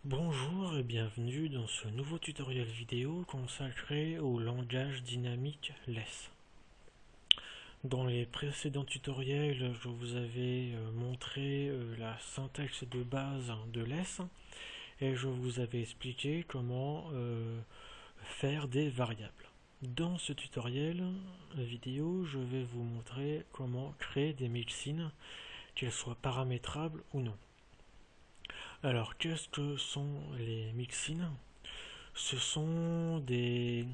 Bonjour et bienvenue dans ce nouveau tutoriel vidéo consacré au langage dynamique Less. Dans les précédents tutoriels, je vous avais montré la syntaxe de base de Less et je vous avais expliqué comment faire des variables. Dans ce tutoriel vidéo, je vais vous montrer comment créer des mixins, qu'elles soient paramétrables ou non. Alors, qu'est-ce que sont les mixins? Ce sont des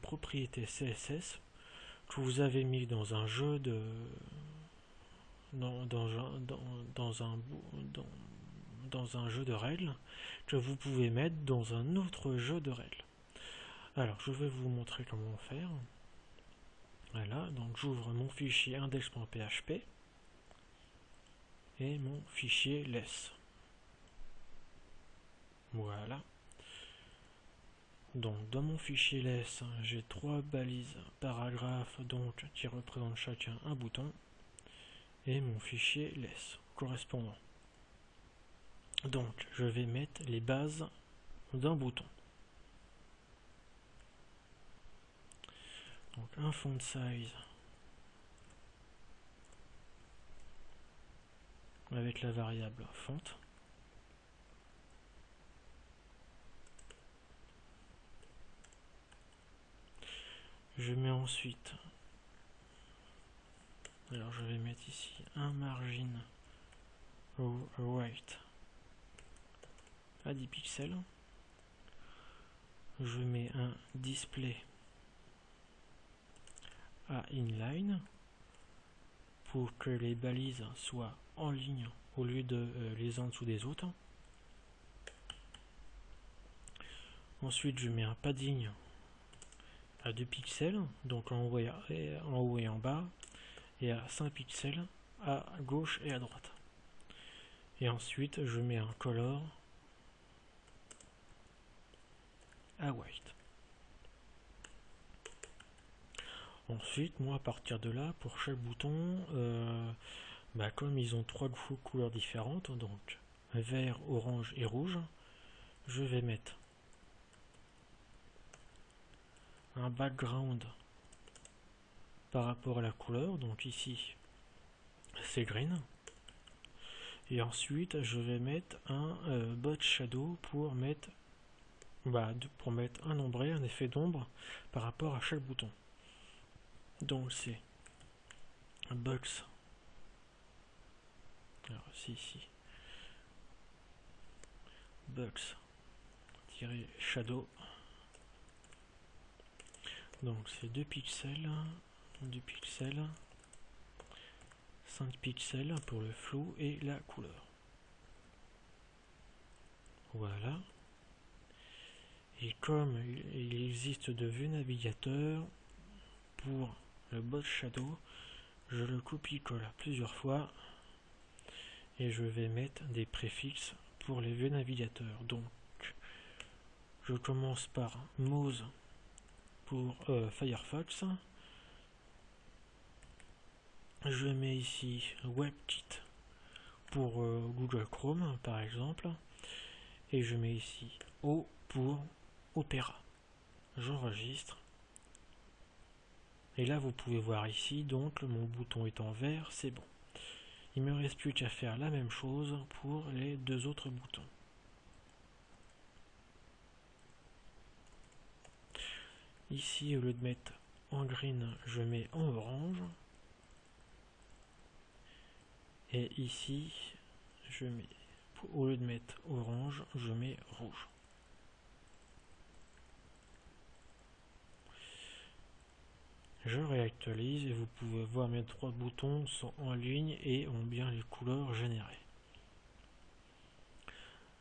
propriétés CSS que vous avez mis dans un jeu de dans un jeu de règles que vous pouvez mettre dans un autre jeu de règles. Alors, je vais vous montrer comment faire. Voilà, donc j'ouvre mon fichier index.php et mon fichier less. Voilà. Donc dans mon fichier less, j'ai 3 balises paragraphes donc qui représentent chacun un bouton et mon fichier less correspondant. Donc je vais mettre les bases d'un bouton. Donc un font size avec la variable font. Je mets ensuite, alors je vais mettre ici un margin right à 10 pixels. Je mets un display à inline pour que les balises soient en ligne au lieu de les uns en dessous des autres. Ensuite je mets un padding à 2 pixels, donc en haut et en bas, et à 5 pixels à gauche et à droite. Et ensuite je mets un color à white. Ensuite, moi à partir de là, pour chaque bouton, comme ils ont 3 couleurs différentes, donc vert, orange et rouge, je vais mettre un background par rapport à la couleur, donc ici c'est green, et ensuite je vais mettre un bot shadow pour mettre un ombré, un effet d'ombre par rapport à chaque bouton. Donc c'est un box, alors ici box shadow, donc c'est 2 pixels, 5 pixels pour le flou et la couleur. Voilà. Et comme il existe de vues navigateur pour le bot shadow, je le copie-colle plusieurs fois et je vais mettre des préfixes pour les vues navigateurs. Donc je commence par Moz pour Firefox. Je mets ici WebKit pour Google Chrome par exemple. Et je mets ici O pour Opera. J'enregistre. Et là vous pouvez voir ici, donc mon bouton est en vert, c'est bon. Il ne me reste plus qu'à faire la même chose pour les deux autres boutons. Ici, au lieu de mettre en green, je mets en orange. Et ici, au lieu de mettre orange, je mets rouge. Je réactualise et vous pouvez voir mes 3 boutons sont en ligne et ont bien les couleurs générées.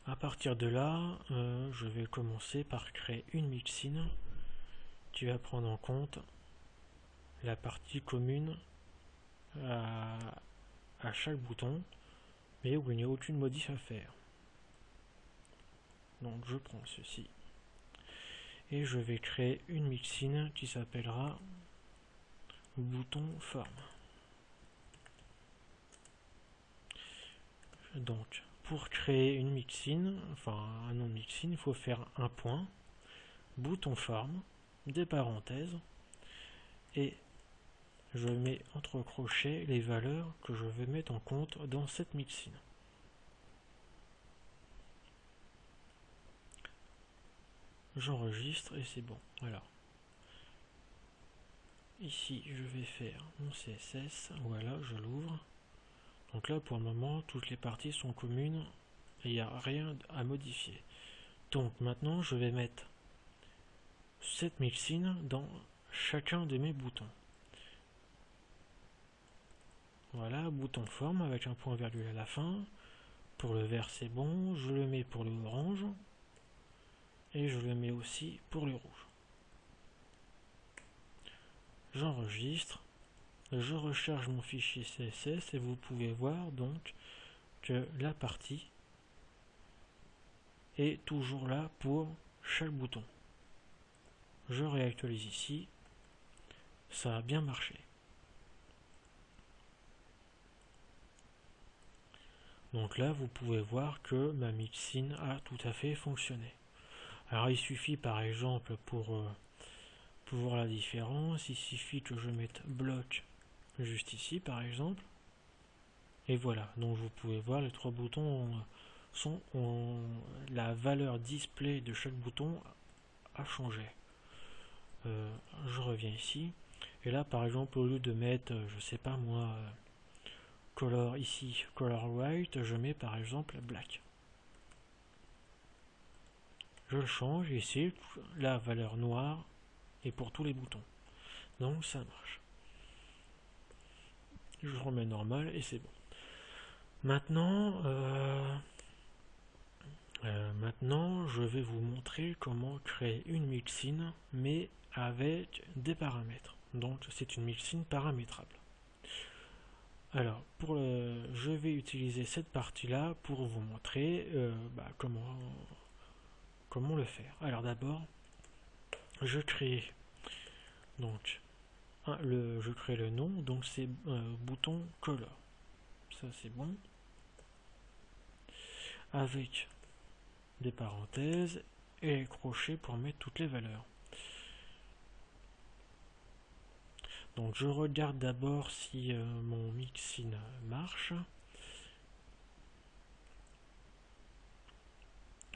À partir de là, je vais commencer par créer une mixin qui va prendre en compte la partie commune à chaque bouton, mais où il n'y a aucune modif à faire. Donc je prends ceci et je vais créer une mixin qui s'appellera bouton forme. Donc pour créer une mixine, enfin un nom de mixine, il faut faire un point, bouton forme, des parenthèses, et je mets entre crochets les valeurs que je vais mettre en compte dans cette mixine. J'enregistre et c'est bon. Alors, ici je vais faire mon CSS, voilà, je l'ouvre. Donc là pour le moment toutes les parties sont communes et il n'y a rien à modifier. Donc maintenant je vais mettre cette mixine dans chacun de mes boutons. Voilà, bouton forme avec un point virgule à la fin. Pour le vert c'est bon, je le mets pour le orange et je le mets aussi pour le rouge. J'enregistre, je recharge mon fichier CSS et vous pouvez voir donc que la partie est toujours là pour chaque bouton. Je réactualise ici, ça a bien marché. Donc là, vous pouvez voir que ma mixine a tout à fait fonctionné. Alors il suffit par exemple pour voir la différence, il suffit que je mette bloc juste ici par exemple. Et voilà, donc vous pouvez voir les trois boutons la valeur display de chaque bouton a changé. Je reviens ici, et là par exemple au lieu de mettre, je sais pas moi, color ici, color white, je mets par exemple black. Je le change ici, la valeur noire est pour tous les boutons. Donc ça marche. Je remets normal et c'est bon. Maintenant, je vais vous montrer comment créer une mixine, mais avec des paramètres. Donc c'est une mixine paramétrable. Alors, je vais utiliser cette partie-là pour vous montrer comment le faire. Alors d'abord, je crée donc je crée le nom, donc c'est bouton color. Ça c'est bon. Avec des parenthèses et les crochets pour mettre toutes les valeurs. Donc je regarde d'abord si mon mixine marche.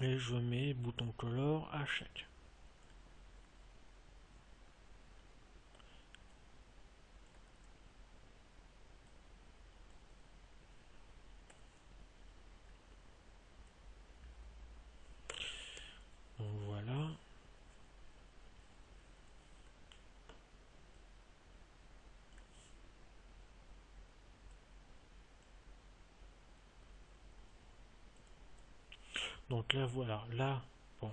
Et je mets bouton color à chaque. Donc voilà. Donc là voilà, là, bon,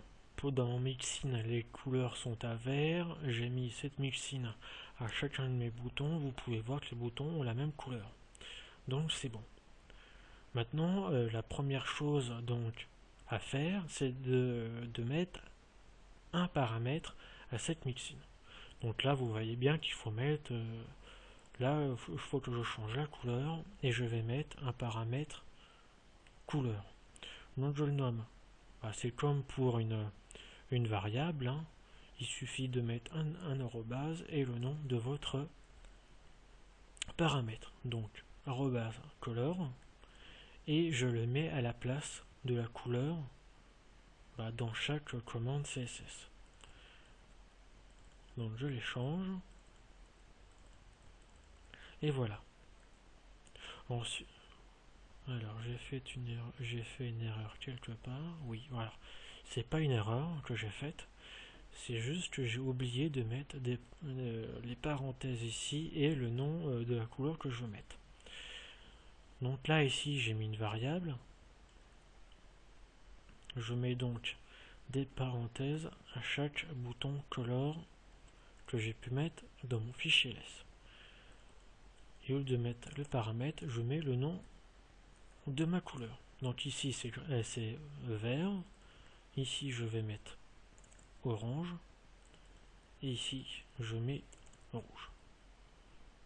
dans mon mixine, les couleurs sont à vert. J'ai mis cette mixine à chacun de mes boutons. Vous pouvez voir que les boutons ont la même couleur. Donc c'est bon. Maintenant, la première chose donc à faire, c'est de mettre un paramètre à cette mixine. Donc là, vous voyez bien qu'il faut mettre... là, il faut que je change la couleur et je vais mettre un paramètre couleur. Donc je le nomme. C'est comme pour une variable. Hein. Il suffit de mettre un arrobase et le nom de votre paramètre. Donc arrobase color et je le mets à la place de la couleur dans chaque commande CSS. Donc je les change. Et voilà. Ensuite, alors j'ai fait une erreur quelque part. Oui, voilà. C'est pas une erreur que j'ai faite. C'est juste que j'ai oublié de mettre les parenthèses ici et le nom de la couleur que je veux mettre. Donc là ici j'ai mis une variable. Je mets donc des parenthèses à chaque bouton color que j'ai pu mettre dans mon fichier less. Et au lieu de mettre le paramètre, je mets le nom de ma couleur. Donc ici c'est vert, ici je vais mettre orange, et ici je mets rouge.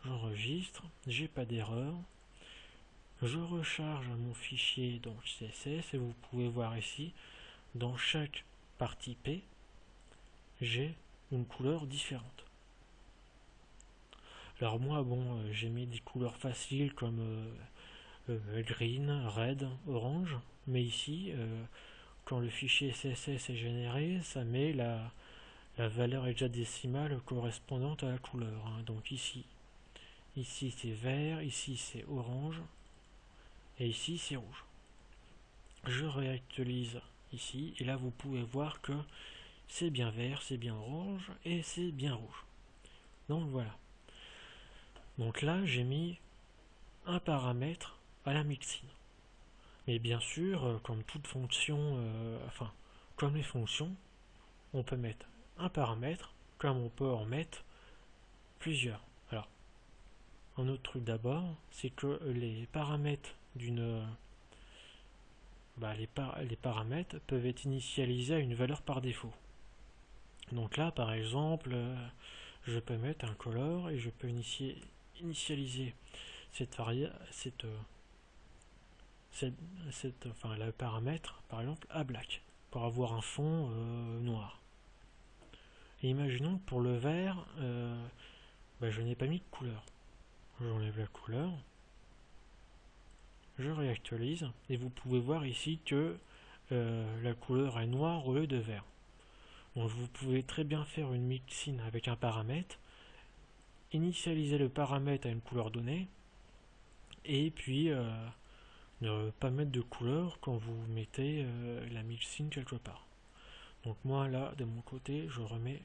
J'enregistre, j'ai pas d'erreur. Je recharge mon fichier dans CSS et vous pouvez voir ici, dans chaque partie P, j'ai une couleur différente. Alors moi, bon, j'ai mis des couleurs faciles comme green, red, orange, mais ici, quand le fichier CSS est généré, ça met la valeur hexadécimale correspondante à la couleur. Hein. Donc ici c'est vert, ici c'est orange, et ici c'est rouge. Je réactualise ici, et là vous pouvez voir que c'est bien vert, c'est bien orange, et c'est bien rouge. Donc voilà. Donc là, j'ai mis un paramètre à la mixine. Mais bien sûr, comme toute fonction, comme les fonctions, on peut mettre un paramètre, comme on peut en mettre plusieurs. Alors, un autre truc d'abord, c'est que les paramètres les paramètres peuvent être initialisés à une valeur par défaut. Donc là, par exemple, je peux mettre un color et je peux initialiser le paramètre, par exemple, à black, pour avoir un fond noir. Et imaginons que pour le vert, je n'ai pas mis de couleur. J'enlève la couleur, je réactualise, et vous pouvez voir ici que la couleur est noire au lieu de vert. Donc vous pouvez très bien faire une mixine avec un paramètre, initialiser le paramètre à une couleur donnée, et puis ne pas mettre de couleur quand vous mettez la mixine quelque part. Donc moi là, de mon côté, je remets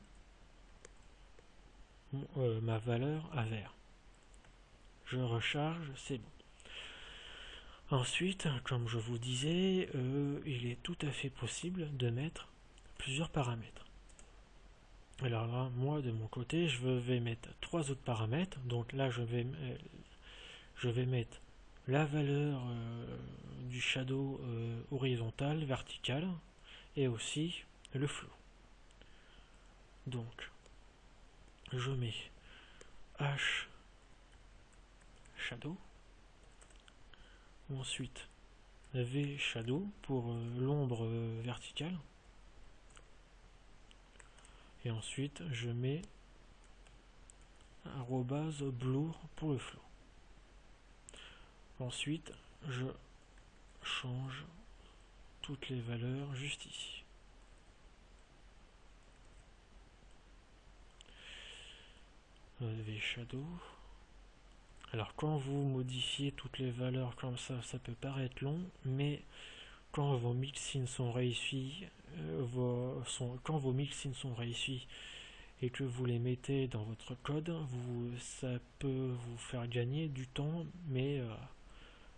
ma valeur à vert. Je recharge, c'est bon. Ensuite, comme je vous disais, il est tout à fait possible de mettre plusieurs paramètres. Alors là, moi de mon côté, je vais mettre 3 autres paramètres. Donc là, je vais mettre la valeur du shadow horizontal, vertical, et aussi le flou. Donc, je mets H shadow, ensuite V shadow pour l'ombre verticale, et ensuite je mets @blur pour le flou. Ensuite, je change toutes les valeurs juste ici. V shadow. Alors quand vous modifiez toutes les valeurs comme ça peut paraître long, mais quand vos mixins sont réussis, et que vous les mettez dans votre code, ça peut vous faire gagner du temps, mais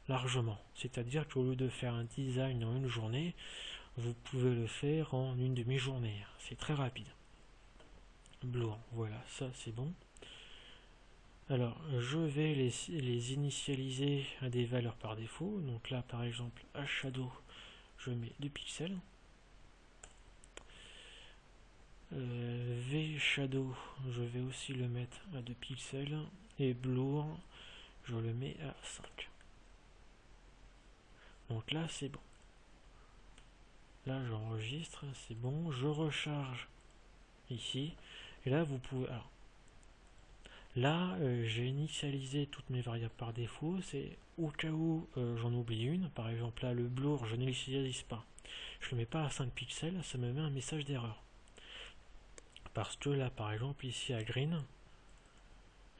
largement. C'est-à-dire qu'au lieu de faire un design en une journée, vous pouvez le faire en une demi-journée. C'est très rapide. Blur, voilà, ça c'est bon. Alors, je vais les initialiser à des valeurs par défaut. Donc là, par exemple, à shadow, je mets 2 pixels. V shadow, je vais aussi le mettre à 2 pixels. Et blur, je le mets à 5. Donc là, c'est bon. Là, j'enregistre, c'est bon. Je recharge ici. Et là, vous pouvez... Alors, là, j'ai initialisé toutes mes variables par défaut. C'est au cas où j'en oublie une. Par exemple, là, le blur, je n'initialise pas. Je le mets pas à 5 pixels, ça me met un message d'erreur. Parce que là, par exemple, ici à green,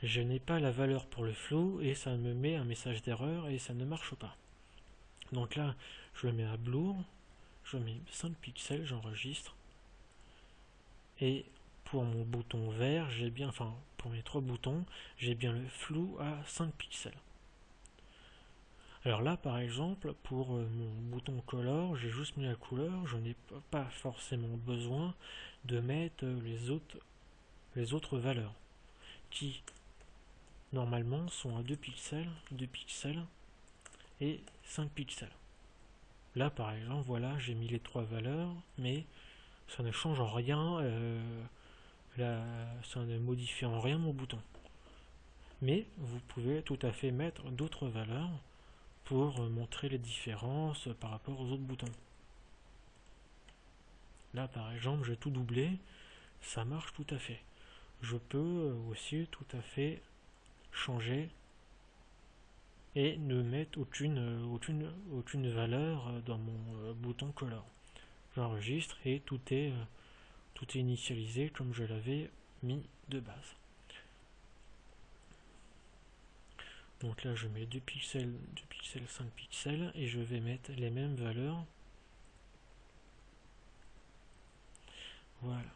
je n'ai pas la valeur pour le flou et ça me met un message d'erreur et ça ne marche pas. Donc là, je le mets à blur, je mets 5 pixels, j'enregistre. Et pour mon bouton vert, pour mes 3 boutons, j'ai bien le flou à 5 pixels. Alors là, par exemple, pour mon bouton color, j'ai juste mis la couleur, je n'ai pas forcément besoin de mettre les autres valeurs, qui normalement sont à 2 pixels et 5 pixels. Là, par exemple, voilà, j'ai mis les 3 valeurs, mais ça ne change en rien, ça ne modifie en rien mon bouton. Mais vous pouvez tout à fait mettre d'autres valeurs pour montrer les différences par rapport aux autres boutons. Là par exemple j'ai tout doublé, ça marche tout à fait. Je peux aussi tout à fait changer et ne mettre aucune valeur dans mon bouton color. J'enregistre et tout est initialisé comme je l'avais mis de base. Donc là je mets 2 pixels, 5 pixels et je vais mettre les mêmes valeurs. Voilà.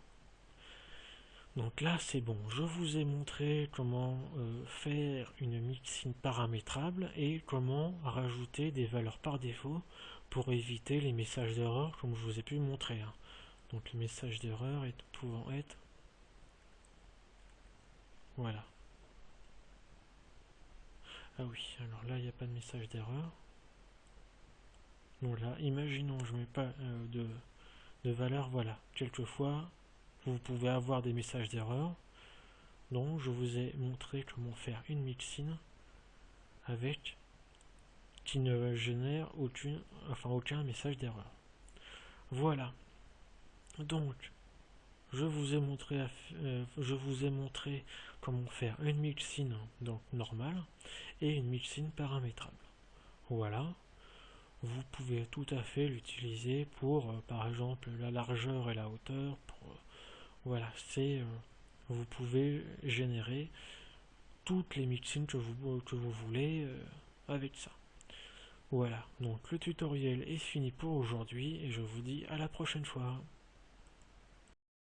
Donc là c'est bon, je vous ai montré comment faire une mixine paramétrable et comment rajouter des valeurs par défaut pour éviter les messages d'erreur comme je vous ai pu montrer. Donc les messages d'erreur pouvant être... Voilà. Ah oui, alors là il n'y a pas de message d'erreur. Donc là, imaginons je mets pas de valeur, voilà. Quelquefois, vous pouvez avoir des messages d'erreur. Donc je vous ai montré comment faire une mixine avec qui ne génère aucun message d'erreur. Voilà. Donc je vous ai montré comment faire une mixine donc normale et une mixine paramétrable. Voilà. Vous pouvez tout à fait l'utiliser pour par exemple la largeur et la hauteur. Voilà, vous pouvez générer toutes les mixines que vous voulez avec ça. Voilà, donc le tutoriel est fini pour aujourd'hui et je vous dis à la prochaine fois.